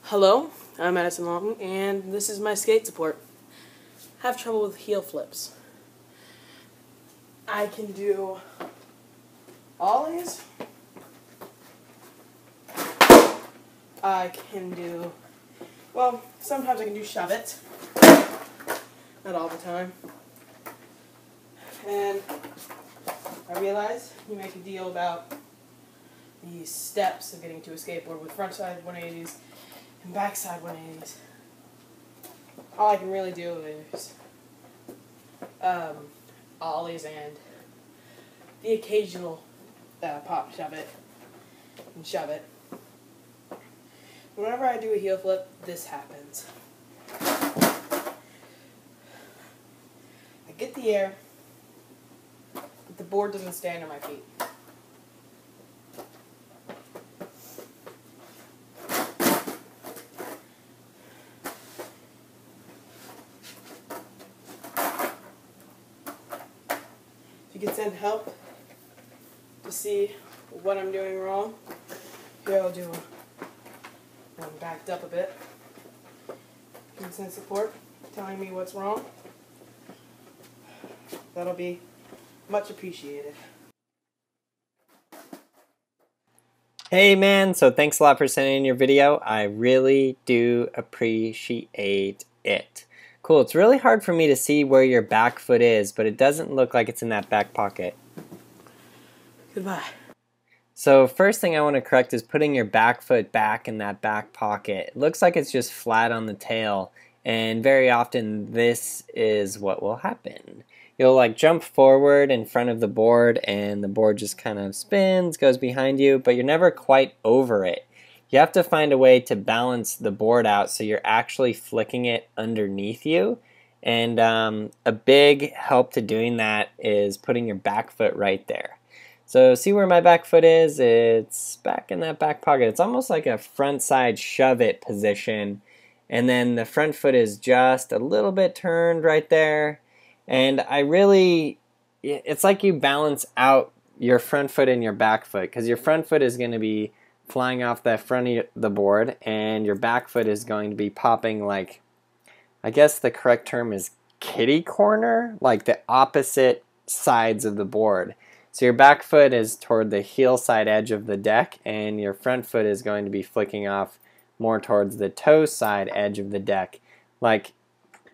Hello, I'm Madison Long, and this is my skate support. I have trouble with heel flips. I can do ollies. I can do, well, sometimes I can do shove it. Not all the time. And I realize you make a deal about the steps of getting to a skateboard with front side 180s and backside 180s. All I can really do is ollies and the occasional pop shove it and shove it. Whenever I do a heel flip, this happens. I get the air, but the board doesn't stay under my feet. If you could send help to see what I'm doing wrong, here I'll do one backed up a bit. You can send support telling me what's wrong. That'll be much appreciated. Hey man, so thanks a lot for sending in your video. I really do appreciate it. Cool, it's really hard for me to see where your back foot is, but it doesn't look like it's in that back pocket. Goodbye. So first thing I want to correct is putting your back foot back in that back pocket. It looks like it's just flat on the tail, and very often this is what will happen. You'll like jump forward in front of the board and the board just kind of spins, goes behind you, but you're never quite over it. You have to find a way to balance the board out so you're actually flicking it underneath you. And a big help to doing that is putting your back foot right there. So see where my back foot is? It's back in that back pocket. It's almost like a front side shove it position. And then the front foot is just a little bit turned right there. And it's like you balance out your front foot and your back foot, because your front foot is going to be flying off the front of the board and your back foot is going to be popping like, I guess the correct term is kitty corner, like the opposite sides of the board. So your back foot is toward the heel side edge of the deck and your front foot is going to be flicking off more towards the toe side edge of the deck, like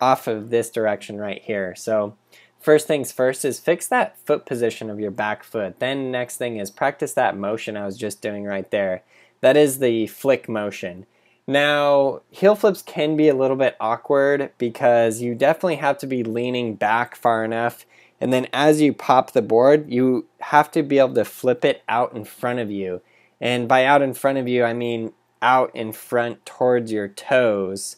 off of this direction right here. So first things first is fix that foot position of your back foot. Then next thing is practice that motion I was just doing right there. That is the flick motion. Now, heel flips can be a little bit awkward because you definitely have to be leaning back far enough, and then as you pop the board, you have to be able to flip it out in front of you. And by out in front of you, I mean out in front towards your toes.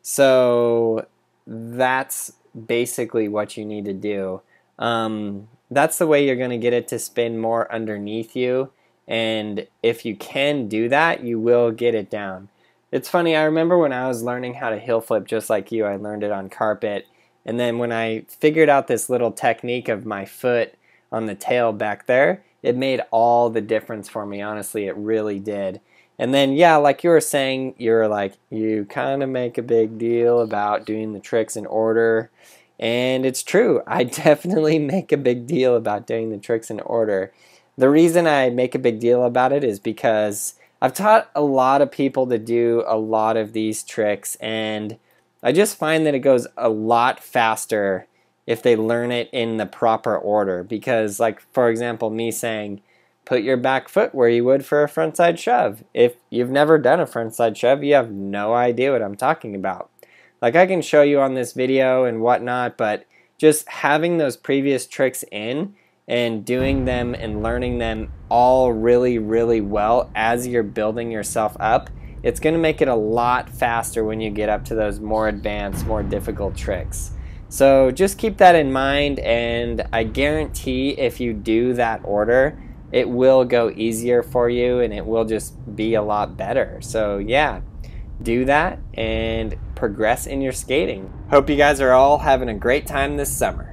So that's basically what you need to do. That's the way you're going to get it to spin more underneath you, and if you can do that, you will get it down. It's funny, I remember when I was learning how to heel flip just like you, I learned it on carpet, and then when I figured out this little technique of my foot on the tail back there, it made all the difference for me. Honestly, it really did. And then, yeah, like you were saying, you kind of make a big deal about doing the tricks in order. And it's true. I definitely make a big deal about doing the tricks in order. The reason I make a big deal about it is because I've taught a lot of people to do a lot of these tricks, and I just find that it goes a lot faster if they learn it in the proper order. Because, like, for example, me saying, put your back foot where you would for a frontside shove. If you've never done a frontside shove, you have no idea what I'm talking about. Like, I can show you on this video and whatnot, but just having those previous tricks in and doing them and learning them all really, really well as you're building yourself up, it's going to make it a lot faster when you get up to those more advanced, more difficult tricks. So just keep that in mind, and I guarantee if you do that order, it will go easier for you and it will just be a lot better. So yeah, do that and progress in your skating. Hope you guys are all having a great time this summer.